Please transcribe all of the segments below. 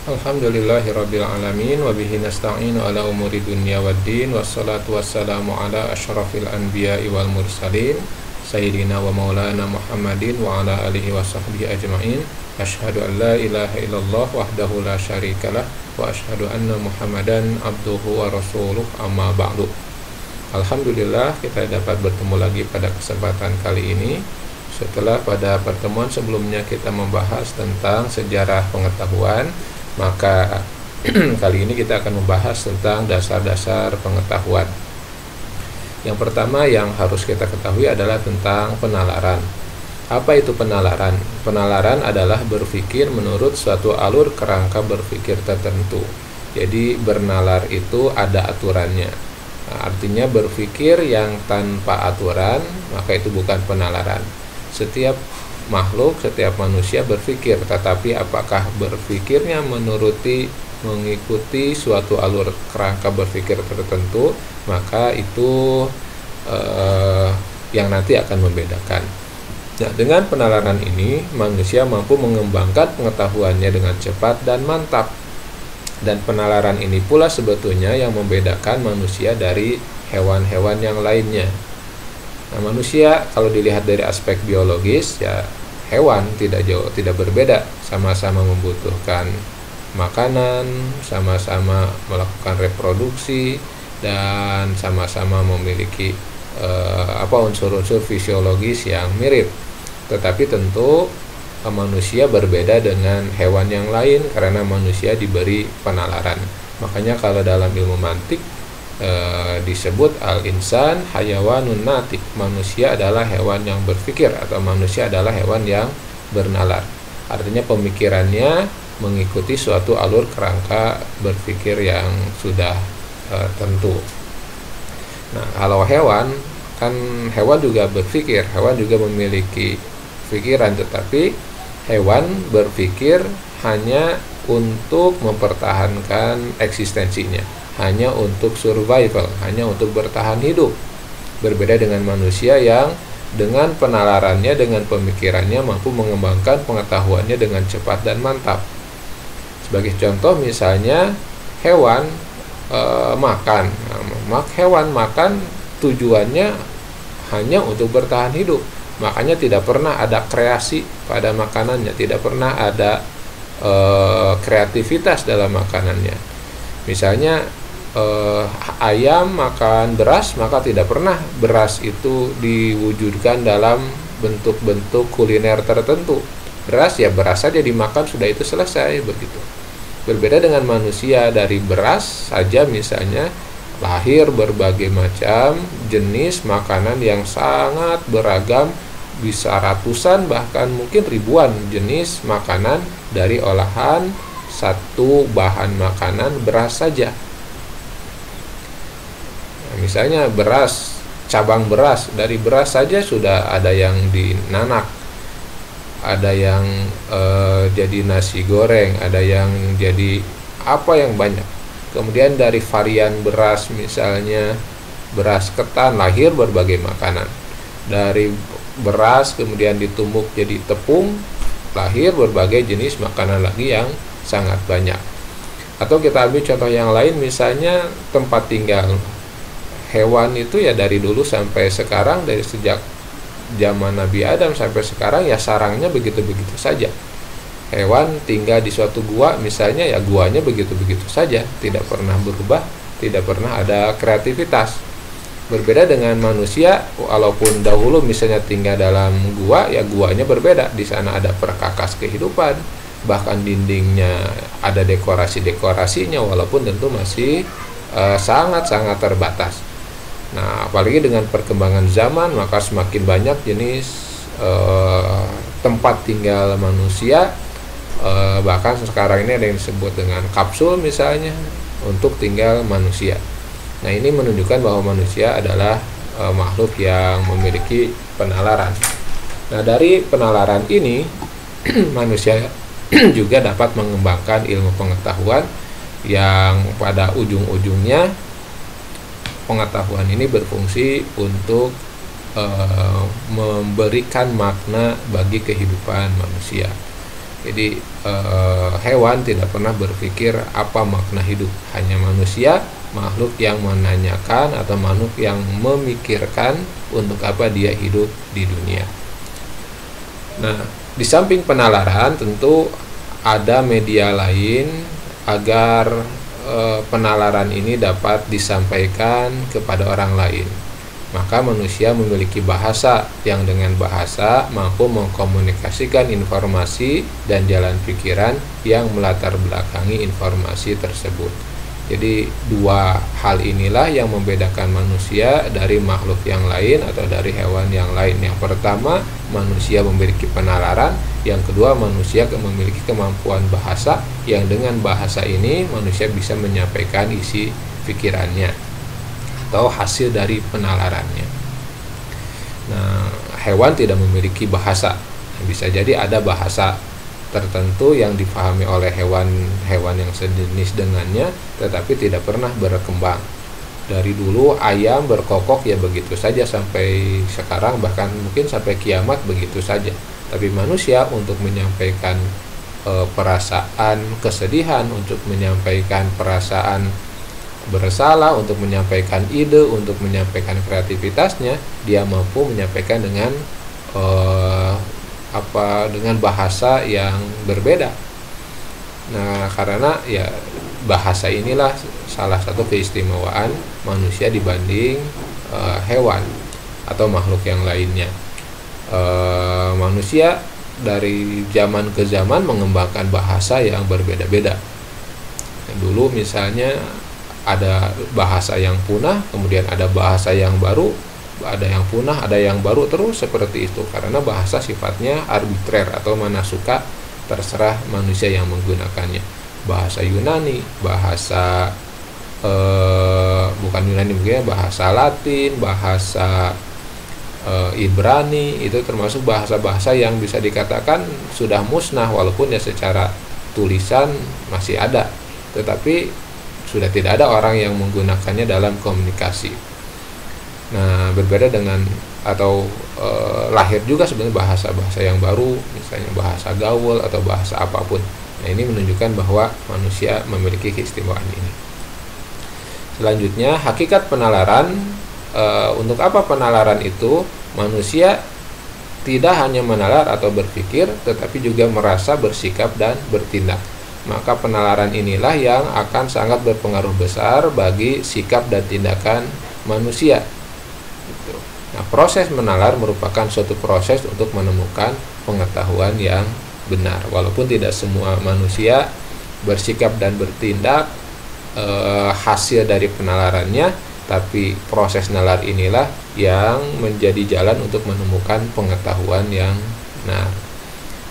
Alhamdulillahirabbil alamin wa bihi nasta'inu ala umuri dunya waddin wassalatu wassalamu ala asyrafil anbiya'i wal mursalin sayyidina wa maulana Muhammadin wa ala alihi wa sahbihi ajma'in. Asyhadu an la ilaha illallah wahdahu la syarikalah wa asyhadu anna Muhammadan abduhu wa rasuluh, amma ba'du. Alhamdulillah kita dapat bertemu lagi pada kesempatan kali ini setelah pada pertemuan sebelumnya kita membahas tentang sejarah pengetahuan. Maka kali ini kita akan membahas tentang dasar-dasar pengetahuan. Yang pertama yang harus kita ketahui adalah tentang penalaran. Apa itu penalaran? Penalaran adalah berpikir menurut suatu alur kerangka berpikir tertentu. Jadi bernalar itu ada aturannya. Nah, artinya berpikir yang tanpa aturan, maka itu bukan penalaran. Setiap makhluk, setiap manusia berpikir, tetapi apakah berpikirnya mengikuti suatu alur kerangka berpikir tertentu, maka itu yang nanti akan membedakan. Nah, dengan penalaran ini manusia mampu mengembangkan pengetahuannya dengan cepat dan mantap. Dan penalaran ini pula sebetulnya yang membedakan manusia dari hewan-hewan yang lainnya. Nah, manusia kalau dilihat dari aspek biologis, ya hewan tidak berbeda, sama-sama membutuhkan makanan, sama-sama melakukan reproduksi, dan sama-sama memiliki unsur-unsur fisiologis yang mirip. Tetapi tentu manusia berbeda dengan hewan yang lain karena manusia diberi penalaran. Makanya kalau dalam ilmu mantik disebut al-insan hayawanun natik, manusia adalah hewan yang berpikir atau manusia adalah hewan yang bernalar. Artinya pemikirannya mengikuti suatu alur kerangka berpikir yang sudah tentu. Nah, kalau hewan juga berpikir, hewan juga memiliki pikiran, tetapi hewan berpikir hanya untuk mempertahankan eksistensinya, hanya untuk survival, hanya untuk bertahan hidup. Berbeda dengan manusia yang dengan penalarannya, dengan pemikirannya mampu mengembangkan pengetahuannya dengan cepat dan mantap. Sebagai contoh misalnya hewan makan. Hewan makan tujuannya hanya untuk bertahan hidup. Makanya tidak pernah ada kreasi pada makanannya, tidak pernah ada kreativitas dalam makanannya. Misalnya ayam makan beras, maka tidak pernah beras itu diwujudkan dalam bentuk-bentuk kuliner tertentu. Beras ya beras saja dimakan, sudah itu selesai, begitu. Berbeda dengan manusia, dari beras saja misalnya lahir berbagai macam jenis makanan yang sangat beragam, bisa ratusan bahkan mungkin ribuan jenis makanan dari olahan satu bahan makanan beras saja. Misalnya beras, cabang beras, dari beras saja sudah ada yang dinanak, ada yang jadi nasi goreng, ada yang jadi yang banyak. Kemudian dari varian beras, misalnya beras ketan, lahir berbagai makanan. Dari beras kemudian ditumbuk jadi tepung, lahir berbagai jenis makanan lagi yang sangat banyak. Atau kita ambil contoh yang lain, misalnya tempat tinggal. Hewan itu ya dari dulu sampai sekarang, dari sejak zaman Nabi Adam sampai sekarang ya sarangnya begitu-begitu saja. Hewan tinggal di suatu gua misalnya, ya guanya begitu-begitu saja, tidak pernah berubah, tidak pernah ada kreativitas. Berbeda dengan manusia, walaupun dahulu misalnya tinggal dalam gua, ya guanya berbeda. Di sana ada perkakas kehidupan, bahkan dindingnya ada dekorasi-dekorasinya, walaupun tentu masih sangat-sangat terbatas. Nah, apalagi dengan perkembangan zaman, maka semakin banyak jenis tempat tinggal manusia. Bahkan sekarang ini ada yang disebut dengan kapsul misalnya, untuk tinggal manusia. Nah, ini menunjukkan bahwa manusia adalah makhluk yang memiliki penalaran. Nah, dari penalaran ini manusia juga dapat mengembangkan ilmu pengetahuan yang pada ujung-ujungnya pengetahuan ini berfungsi untuk memberikan makna bagi kehidupan manusia. Jadi hewan tidak pernah berpikir apa makna hidup. Hanya manusia, makhluk yang menanyakan atau makhluk yang memikirkan untuk apa dia hidup di dunia. Nah, di samping penalaran tentu ada media lain agar penalaran ini dapat disampaikan kepada orang lain. Maka manusia memiliki bahasa yang dengan bahasa mampu mengkomunikasikan informasi dan jalan pikiran yang melatar belakangi informasi tersebut. Jadi dua hal inilah yang membedakan manusia dari makhluk yang lain atau dari hewan yang lain. Yang pertama, manusia memiliki penalaran. Yang kedua, manusia memiliki kemampuan bahasa yang dengan bahasa ini manusia bisa menyampaikan isi pikirannya atau hasil dari penalarannya. Nah, hewan tidak memiliki bahasa. Bisa jadi ada bahasa tertentu yang dipahami oleh hewan-hewan yang sejenis dengannya, tetapi tidak pernah berkembang. Dari dulu ayam berkokok ya begitu saja sampai sekarang, bahkan mungkin sampai kiamat begitu saja. Tapi manusia untuk menyampaikan perasaan kesedihan, untuk menyampaikan perasaan bersalah, untuk menyampaikan ide, untuk menyampaikan kreativitasnya, dia mampu menyampaikan dengan dengan bahasa yang berbeda. Nah, karena ya bahasa inilah salah satu keistimewaan manusia dibanding hewan atau makhluk yang lainnya. Manusia dari zaman ke zaman mengembangkan bahasa yang berbeda-beda. Dulu misalnya ada bahasa yang punah, kemudian ada bahasa yang baru, ada yang punah, ada yang baru, terus seperti itu. Karena bahasa sifatnya arbitrer atau mana suka, terserah manusia yang menggunakannya. Bahasa Yunani, bahasa bukan Yunani mungkin, bahasa Latin, bahasa Ibrani, itu termasuk bahasa-bahasa yang bisa dikatakan sudah musnah, walaupun ya secara tulisan masih ada, tetapi sudah tidak ada orang yang menggunakannya dalam komunikasi. Nah, berbeda dengan atau lahir juga sebenarnya bahasa-bahasa yang baru, misalnya bahasa gaul atau bahasa apapun. Nah, ini menunjukkan bahwa manusia memiliki keistimewaan ini. Selanjutnya, hakikat penalaran. Untuk apa penalaran itu? Manusia tidak hanya menalar atau berpikir, tetapi juga merasa, bersikap, dan bertindak. Maka penalaran inilah yang akan sangat berpengaruh besar bagi sikap dan tindakan manusia. Nah, proses menalar merupakan suatu proses untuk menemukan pengetahuan yang benar. Walaupun tidak semua manusia bersikap dan bertindak hasil dari penalarannya, tapi proses nalar inilah yang menjadi jalan untuk menemukan pengetahuan yang benar.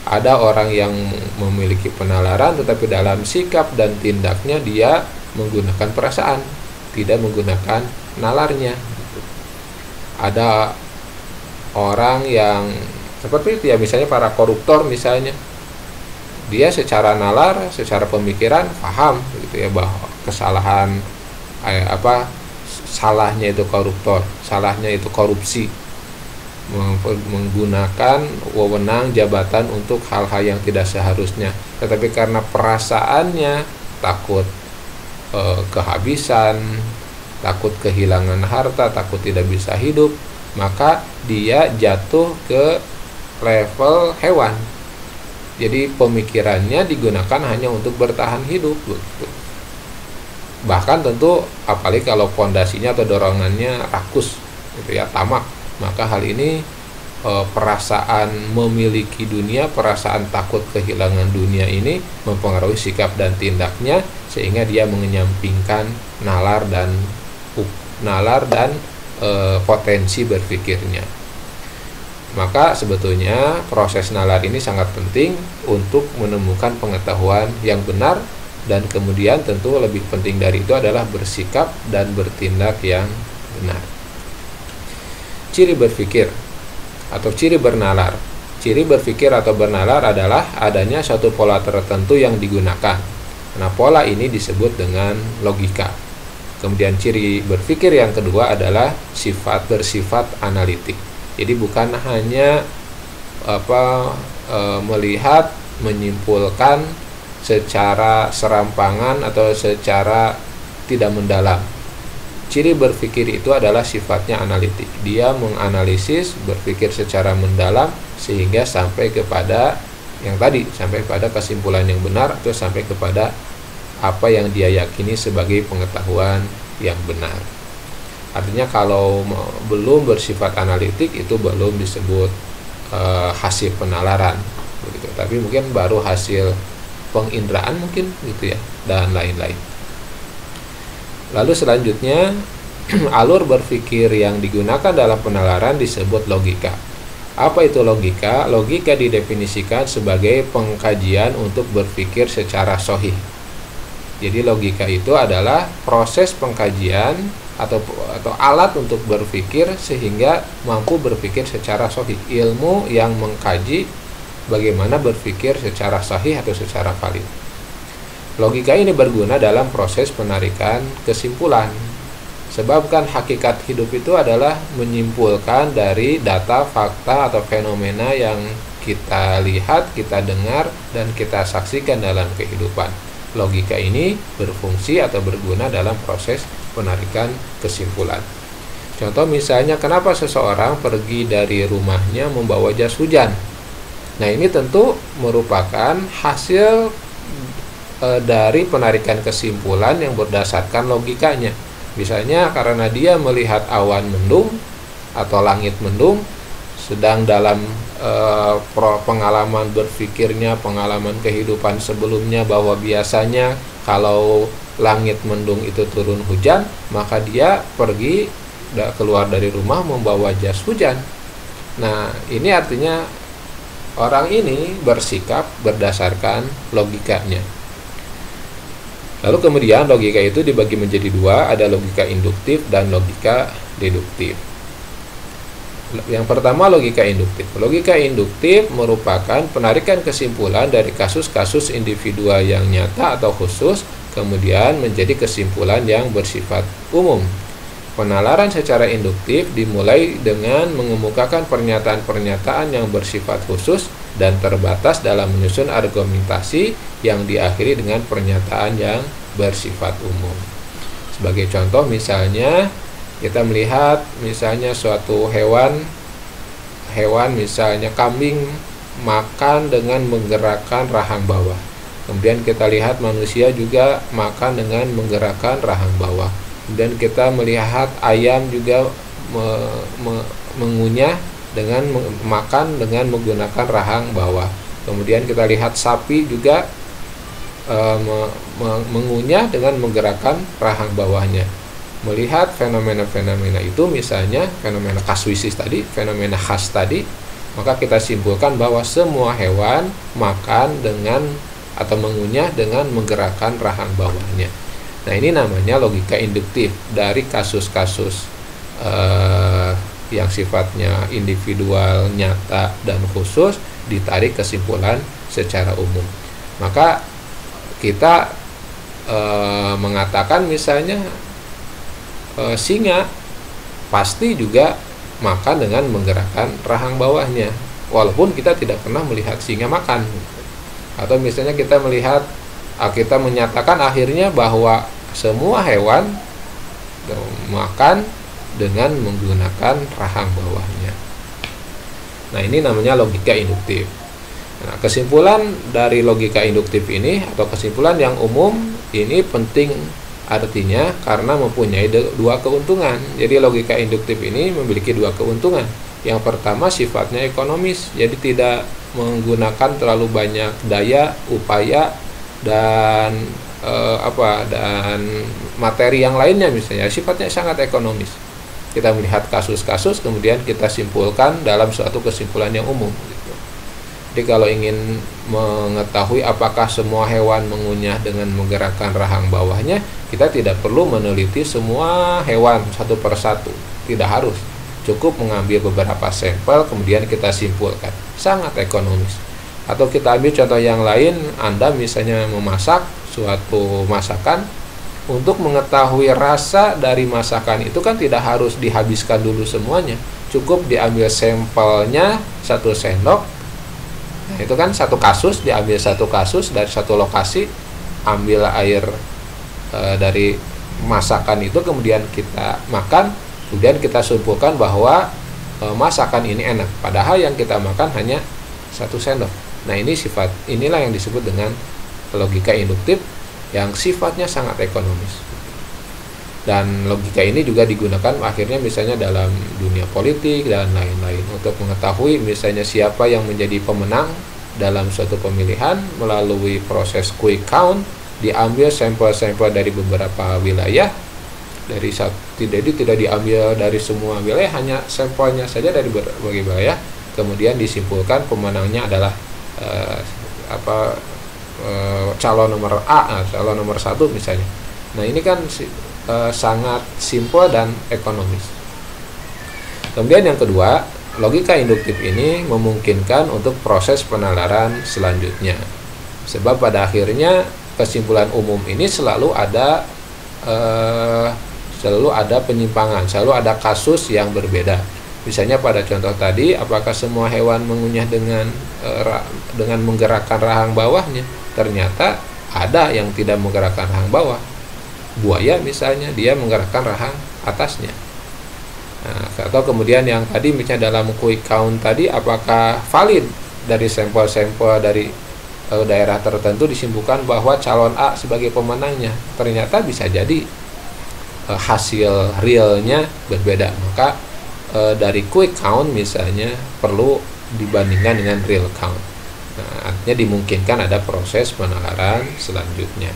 Ada orang yang memiliki penalaran tetapi dalam sikap dan tindaknya dia menggunakan perasaan, tidak menggunakan nalarnya. Ada orang yang seperti itu ya, misalnya para koruptor misalnya. Dia secara nalar, secara pemikiran paham gitu ya bahwa kesalahan salahnya itu koruptor, salahnya itu korupsi, menggunakan wewenang jabatan untuk hal-hal yang tidak seharusnya, tetapi karena perasaannya takut kehabisan, takut kehilangan harta, takut tidak bisa hidup, maka dia jatuh ke level hewan. Jadi pemikirannya digunakan hanya untuk bertahan hidup begitu. Bahkan tentu apalagi kalau fondasinya atau dorongannya rakus gitu ya, tamak, maka hal ini perasaan memiliki dunia, perasaan takut kehilangan dunia ini mempengaruhi sikap dan tindaknya, sehingga dia menyampingkan nalar dan potensi berpikirnya. Maka sebetulnya proses nalar ini sangat penting untuk menemukan pengetahuan yang benar, dan kemudian tentu lebih penting dari itu adalah bersikap dan bertindak yang benar. Ciri berpikir atau ciri bernalar. Ciri berpikir atau bernalar adalah adanya suatu pola tertentu yang digunakan. Nah, pola ini disebut dengan logika. Kemudian ciri berpikir yang kedua adalah bersifat analitik. Jadi bukan hanya melihat menyimpulkan secara serampangan atau secara tidak mendalam. Ciri berpikir itu adalah sifatnya analitik. Dia menganalisis, berpikir secara mendalam sehingga sampai kepada yang tadi, sampai pada kesimpulan yang benar atau sampai kepada apa yang dia yakini sebagai pengetahuan yang benar. Artinya kalau belum bersifat analitik itu belum disebut hasil penalaran begitu. Tapi mungkin baru hasil penginderaan mungkin gitu ya, dan lain-lain. Lalu selanjutnya alur berpikir yang digunakan dalam penalaran disebut logika. Apa itu logika? Logika didefinisikan sebagai pengkajian untuk berpikir secara sahih. Jadi logika itu adalah proses pengkajian atau alat untuk berpikir sehingga mampu berpikir secara sahih. Ilmu yang mengkaji bagaimana berpikir secara sahih atau secara valid. Logika ini berguna dalam proses penarikan kesimpulan. Sebab kan hakikat hidup itu adalah menyimpulkan dari data, fakta, atau fenomena yang kita lihat, kita dengar, dan kita saksikan dalam kehidupan. Logika ini berfungsi atau berguna dalam proses penarikan kesimpulan. Contoh misalnya, kenapa seseorang pergi dari rumahnya membawa jas hujan? Nah, ini tentu merupakan hasil dari penarikan kesimpulan yang berdasarkan logikanya. Misalnya karena dia melihat awan mendung atau langit mendung, sedang dalam pengalaman berpikirnya, pengalaman kehidupan sebelumnya bahwa biasanya kalau langit mendung itu turun hujan, maka dia pergi keluar dari rumah membawa jas hujan. Nah, ini artinya orang ini bersikap berdasarkan logikanya. Lalu kemudian logika itu dibagi menjadi dua, ada logika induktif dan logika deduktif. Yang pertama logika induktif. Logika induktif merupakan penarikan kesimpulan dari kasus-kasus individual yang nyata atau khusus, kemudian menjadi kesimpulan yang bersifat umum. Penalaran secara induktif dimulai dengan mengemukakan pernyataan-pernyataan yang bersifat khusus dan terbatas dalam menyusun argumentasi yang diakhiri dengan pernyataan yang bersifat umum. Sebagai contoh misalnya, kita melihat misalnya suatu hewan misalnya kambing makan dengan menggerakkan rahang bawah. Kemudian kita lihat manusia juga makan dengan menggerakkan rahang bawah. Dan kita melihat ayam juga mengunyah dengan makan dengan menggunakan rahang bawah. Kemudian kita lihat sapi juga mengunyah dengan menggerakkan rahang bawahnya. Melihat fenomena-fenomena itu, misalnya fenomena kasuisis tadi, fenomena khas tadi, maka kita simpulkan bahwa semua hewan makan dengan atau mengunyah dengan menggerakkan rahang bawahnya. Nah, ini namanya logika induktif dari kasus-kasus yang sifatnya individual, nyata, dan khusus ditarik kesimpulan secara umum. Maka kita mengatakan misalnya singa pasti juga makan dengan menggerakkan rahang bawahnya, walaupun kita tidak pernah melihat singa makan. Atau misalnya kita menyatakan akhirnya bahwa semua hewan makan dengan menggunakan rahang bawahnya. Nah, ini namanya logika induktif. Nah, kesimpulan dari logika induktif ini atau kesimpulan yang umum ini penting artinya karena mempunyai dua keuntungan. Jadi logika induktif ini memiliki dua keuntungan. Yang pertama sifatnya ekonomis, jadi tidak menggunakan terlalu banyak daya, upaya, dan dan materi yang lainnya, misalnya sifatnya sangat ekonomis. Kita melihat kasus-kasus kemudian kita simpulkan dalam suatu kesimpulan yang umum gitu. Jadi kalau ingin mengetahui apakah semua hewan mengunyah dengan menggerakkan rahang bawahnya, kita tidak perlu meneliti semua hewan satu persatu, tidak harus, cukup mengambil beberapa sampel kemudian kita simpulkan, sangat ekonomis. Atau kita ambil contoh yang lain, Anda misalnya memasak suatu masakan, untuk mengetahui rasa dari masakan itu kan tidak harus dihabiskan dulu semuanya, cukup diambil sampelnya 1 sendok, Nah, itu kan satu kasus, diambil satu kasus dari satu lokasi, ambil air dari masakan itu, kemudian kita makan, kemudian kita simpulkan bahwa masakan ini enak, padahal yang kita makan hanya 1 sendok. Nah, inilah yang disebut dengan logika induktif yang sifatnya sangat ekonomis. Dan logika ini juga digunakan akhirnya misalnya dalam dunia politik dan lain-lain, untuk mengetahui misalnya siapa yang menjadi pemenang dalam suatu pemilihan melalui proses quick count. Diambil sampel-sampel dari beberapa wilayah, jadi tidak diambil dari semua wilayah, hanya sampelnya saja dari berbagai wilayah, kemudian disimpulkan pemenangnya adalah calon nomor A, calon nomor 1 misalnya. Nah, ini kan sangat simpel dan ekonomis. Kemudian yang kedua, logika induktif ini memungkinkan untuk proses penalaran selanjutnya, sebab pada akhirnya kesimpulan umum ini selalu ada penyimpangan, selalu ada kasus yang berbeda. Misalnya pada contoh tadi, apakah semua hewan mengunyah dengan menggerakkan rahang bawahnya? Ternyata ada yang tidak menggerakkan rahang bawah. Buaya misalnya, dia menggerakkan rahang atasnya. Nah, atau kemudian yang tadi misalnya dalam quick count tadi, apakah valid dari sampel-sampel dari daerah tertentu disimpulkan bahwa calon A sebagai pemenangnya? Ternyata bisa jadi hasil realnya berbeda. Maka dari quick count misalnya perlu dibandingkan dengan real count. Nah, artinya dimungkinkan ada proses penalaran selanjutnya.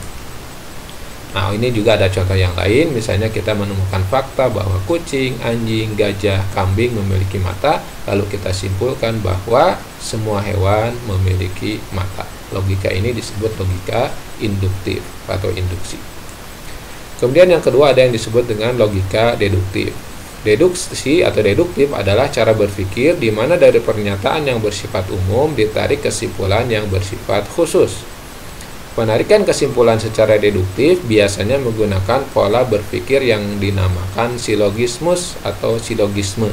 Nah, ini juga ada contoh yang lain, misalnya kita menemukan fakta bahwa kucing, anjing, gajah, kambing memiliki mata, lalu kita simpulkan bahwa semua hewan memiliki mata. Logika ini disebut logika induktif atau induksi. Kemudian yang kedua ada yang disebut dengan logika deduktif. Deduksi atau deduktif adalah cara berpikir di mana dari pernyataan yang bersifat umum ditarik kesimpulan yang bersifat khusus. Penarikan kesimpulan secara deduktif biasanya menggunakan pola berpikir yang dinamakan silogismus atau silogisme.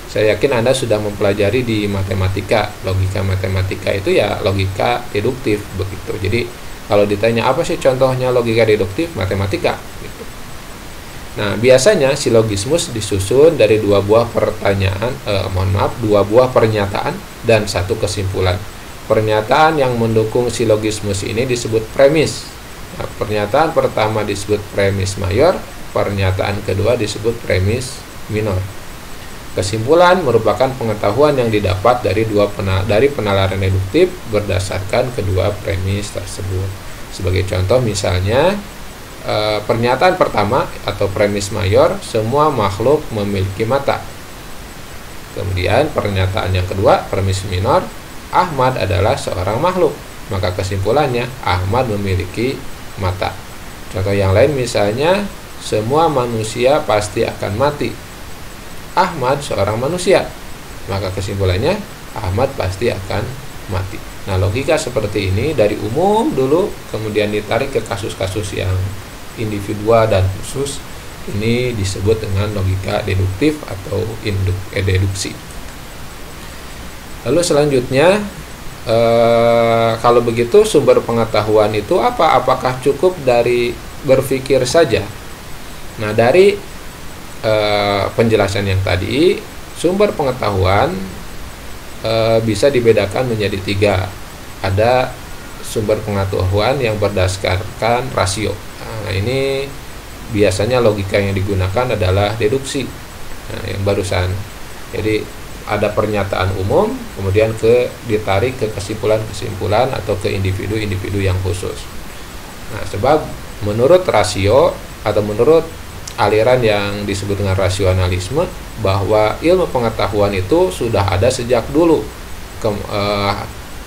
Saya yakin Anda sudah mempelajari di matematika. Logika matematika itu ya logika deduktif begitu. Jadi kalau ditanya apa sih contohnya logika deduktif, matematika gitu. Nah, biasanya silogismus disusun dari dua buah pernyataan dan satu kesimpulan. Pernyataan yang mendukung silogismus ini disebut premis. Nah, pernyataan pertama disebut premis mayor, pernyataan kedua disebut premis minor. Kesimpulan merupakan pengetahuan yang didapat dari penalaran deduktif berdasarkan kedua premis tersebut. Sebagai contoh misalnya, pernyataan pertama atau premis mayor, semua makhluk memiliki mata. Kemudian pernyataan yang kedua, premis minor, Ahmad adalah seorang makhluk. Maka kesimpulannya Ahmad memiliki mata. Contoh yang lain misalnya, semua manusia pasti akan mati. Ahmad seorang manusia. Maka kesimpulannya Ahmad pasti akan mati. Nah, logika seperti ini dari umum dulu kemudian ditarik ke kasus-kasus yang individual dan khusus. Ini disebut dengan logika deduktif atau deduksi. Lalu selanjutnya, kalau begitu sumber pengetahuan itu apa? Apakah cukup dari berpikir saja? Nah, dari penjelasan yang tadi, sumber pengetahuan bisa dibedakan menjadi 3. Ada sumber pengetahuan yang berdasarkan rasio. Nah, ini biasanya logika yang digunakan adalah deduksi. Nah, yang barusan. Jadi ada pernyataan umum, kemudian ditarik ke kesimpulan-kesimpulan atau ke individu-individu yang khusus. Nah, sebab menurut rasio atau menurut aliran yang disebut dengan rasionalisme, bahwa ilmu pengetahuan itu sudah ada sejak dulu.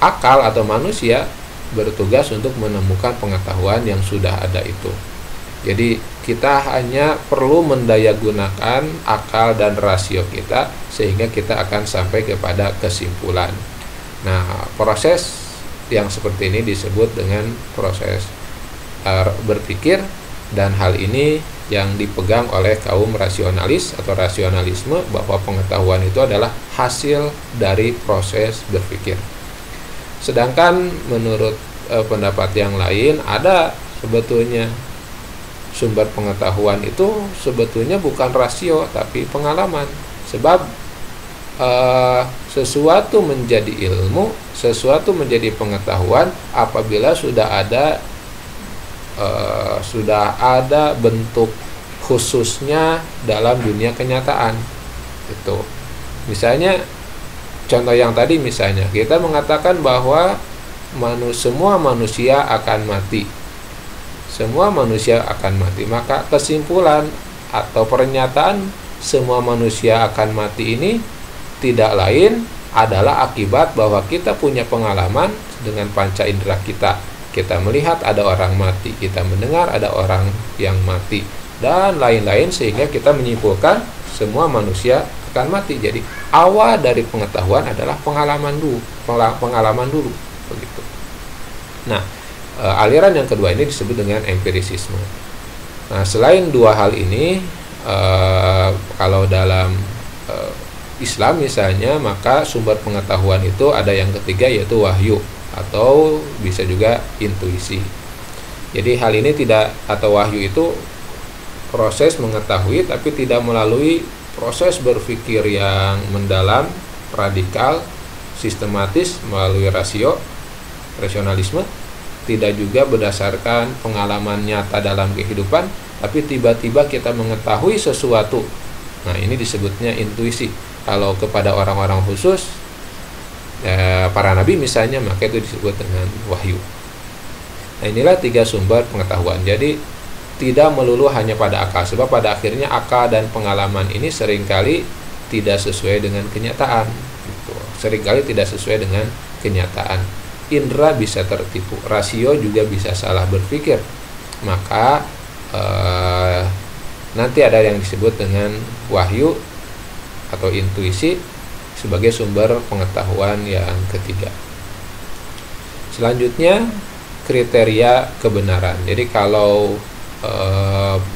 Akal atau manusia bertugas untuk menemukan pengetahuan yang sudah ada itu. Jadi kita hanya perlu mendayagunakan akal dan rasio kita sehingga kita akan sampai kepada kesimpulan. Nah, proses yang seperti ini disebut dengan proses berpikir, dan hal ini yang dipegang oleh kaum rasionalis atau rasionalisme, bahwa pengetahuan itu adalah hasil dari proses berpikir. Sedangkan menurut pendapat yang lain, ada sebetulnya sumber pengetahuan itu sebetulnya bukan rasio tapi pengalaman. Sebab sesuatu menjadi ilmu, sesuatu menjadi pengetahuan apabila sudah ada bentuk khususnya dalam dunia kenyataan. Itu misalnya contoh yang tadi, misalnya kita mengatakan bahwa semua manusia akan mati. Semua manusia akan mati. Maka kesimpulan atau pernyataan semua manusia akan mati ini tidak lain adalah akibat bahwa kita punya pengalaman dengan panca indera kita. Kita melihat ada orang mati, kita mendengar ada orang yang mati, dan lain-lain, sehingga kita menyimpulkan semua manusia akan mati. Jadi awal dari pengetahuan adalah pengalaman dulu begitu. Nah, aliran yang kedua ini disebut dengan empirisisme. Nah, selain dua hal ini, kalau dalam Islam misalnya, maka sumber pengetahuan itu ada yang ketiga, yaitu wahyu, atau bisa juga intuisi. Jadi hal ini atau wahyu itu proses mengetahui tapi tidak melalui proses berpikir yang mendalam, radikal, sistematis melalui rasionalisme, tidak juga berdasarkan pengalaman nyata dalam kehidupan, tapi tiba-tiba kita mengetahui sesuatu. Nah, ini disebutnya intuisi. Kalau kepada orang-orang khusus, para nabi misalnya, maka itu disebut dengan wahyu. Nah, inilah tiga sumber pengetahuan. Jadi tidak melulu hanya pada akal, sebab pada akhirnya akal dan pengalaman ini seringkali tidak sesuai dengan kenyataan. Seringkali tidak sesuai dengan kenyataan. Indra bisa tertipu, rasio juga bisa salah berpikir. Maka nanti ada yang disebut dengan wahyu atau intuisi sebagai sumber pengetahuan yang ketiga. Selanjutnya, kriteria kebenaran. Jadi kalau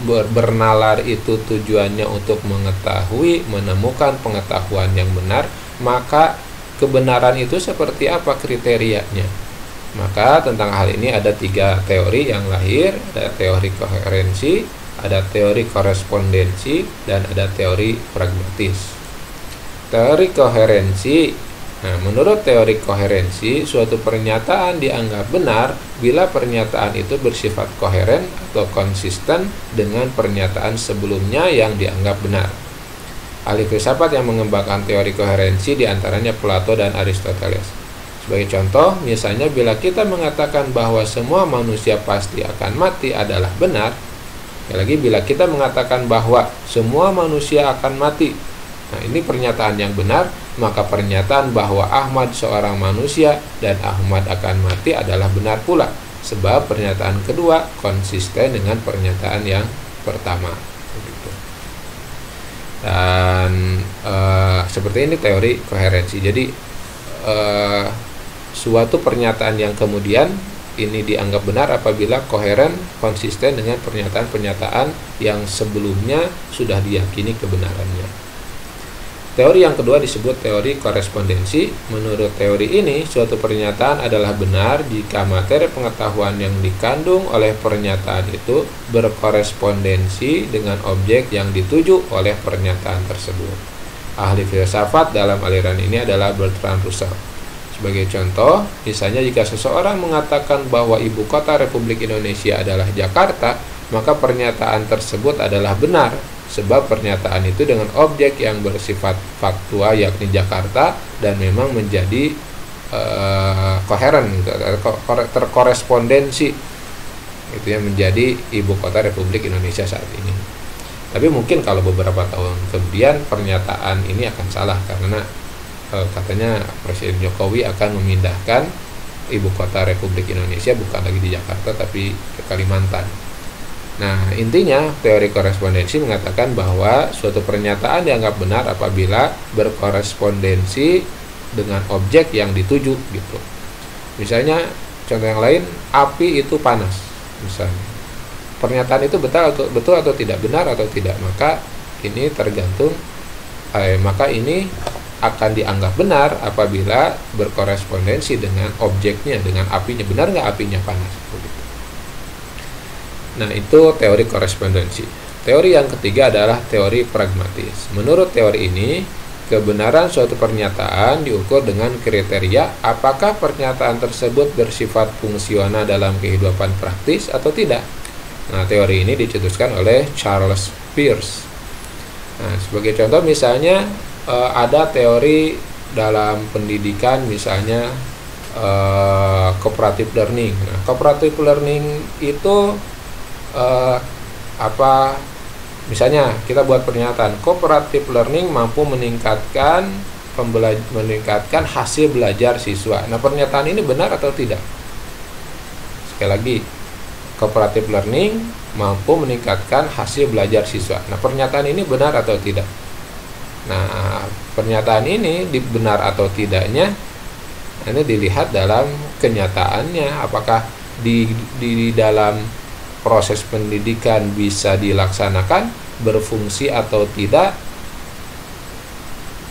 bernalar itu tujuannya untuk mengetahui, menemukan pengetahuan yang benar, maka kebenaran itu seperti apa kriterianya? Maka tentang hal ini ada tiga teori yang lahir, ada teori koherensi, ada teori korespondensi, dan ada teori pragmatis. Teori koherensi. Nah, menurut teori koherensi, suatu pernyataan dianggap benar bila pernyataan itu bersifat koheren atau konsisten dengan pernyataan sebelumnya yang dianggap benar. Ahli filsafat yang mengembangkan teori koherensi diantaranya Plato dan Aristoteles. Sebagai contoh, misalnya bila kita mengatakan bahwa semua manusia pasti akan mati adalah benar, lagi bila kita mengatakan bahwa semua manusia akan mati, nah ini pernyataan yang benar, maka pernyataan bahwa Ahmad seorang manusia dan Ahmad akan mati adalah benar pula, sebab pernyataan kedua konsisten dengan pernyataan yang pertama. Dan seperti ini teori koherensi. Jadi suatu pernyataan yang kemudian ini dianggap benar apabila koheren, konsisten dengan pernyataan-pernyataan yang sebelumnya sudah diyakini kebenarannya. Teori yang kedua disebut teori korespondensi. Menurut teori ini, suatu pernyataan adalah benar jika materi pengetahuan yang dikandung oleh pernyataan itu berkorespondensi dengan objek yang dituju oleh pernyataan tersebut. Ahli filsafat dalam aliran ini adalah Bertrand Russell. Sebagai contoh, misalnya jika seseorang mengatakan bahwa ibu kota Republik Indonesia adalah Jakarta, maka pernyataan tersebut adalah benar, sebab pernyataan itu dengan objek yang bersifat faktual yakni Jakarta dan memang menjadi koheren, terkorespondensi, itu yang menjadi ibu kota Republik Indonesia saat ini. Tapi mungkin kalau beberapa tahun kemudian pernyataan ini akan salah karena katanya Presiden Jokowi akan memindahkan ibu kota Republik Indonesia bukan lagi di Jakarta tapi ke Kalimantan. Nah, intinya teori korespondensi mengatakan bahwa suatu pernyataan dianggap benar apabila berkorespondensi dengan objek yang dituju gitu. Misalnya contoh yang lain, api itu panas misalnya. Pernyataan itu betul atau tidak, benar atau tidak, maka ini tergantung maka ini akan dianggap benar apabila berkorespondensi dengan objeknya, dengan apinya. Benar nggak apinya panas? Nah, itu teori korespondensi. Teori yang ketiga adalah teori pragmatis. Menurut teori ini, kebenaran suatu pernyataan diukur dengan kriteria apakah pernyataan tersebut bersifat fungsional dalam kehidupan praktis atau tidak. Nah, teori ini dicetuskan oleh Charles Peirce. Nah, sebagai contoh misalnya ada teori dalam pendidikan, misalnya cooperative learning. Nah, cooperative learning itu misalnya kita buat pernyataan cooperative learning mampu meningkatkan hasil belajar siswa. Nah, pernyataan ini benar atau tidak? Sekali lagi, cooperative learning mampu meningkatkan hasil belajar siswa. Nah, pernyataan ini benar atau tidak? Nah, pernyataan ini benar atau tidaknya ini dilihat dalam kenyataannya, apakah di dalam proses pendidikan bisa dilaksanakan, berfungsi atau tidak.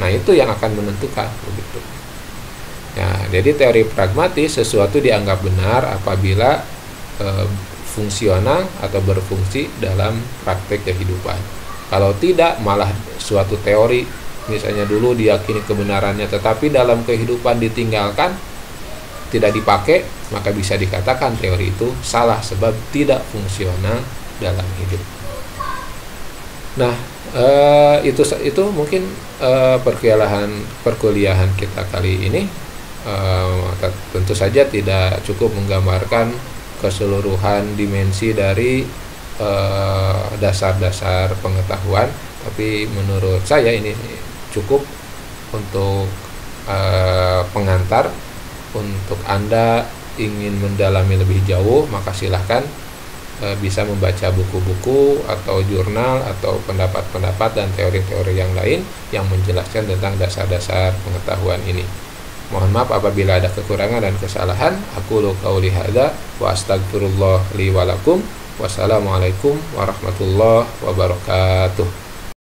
Nah, itu yang akan menentukan begitu. Ya, jadi teori pragmatis, sesuatu dianggap benar apabila fungsional atau berfungsi dalam praktek kehidupan. Kalau tidak, malah suatu teori misalnya dulu diyakini kebenarannya tetapi dalam kehidupan ditinggalkan, tidak dipakai, maka bisa dikatakan teori itu salah sebab tidak fungsional dalam hidup. Nah, itu mungkin perkuliahan kita kali ini. Tentu saja tidak cukup menggambarkan keseluruhan dimensi dari dasar-dasar pengetahuan, tapi menurut saya ini cukup untuk pengantar. Untuk Anda ingin mendalami lebih jauh, maka silahkan bisa membaca buku-buku atau jurnal atau pendapat-pendapat dan teori-teori yang lain yang menjelaskan tentang dasar-dasar pengetahuan ini. Mohon maaf apabila ada kekurangan dan kesalahan. Aku qauli hadza wa astagfirullah li wa lakum. Wassalamualaikum warahmatullahi wabarakatuh.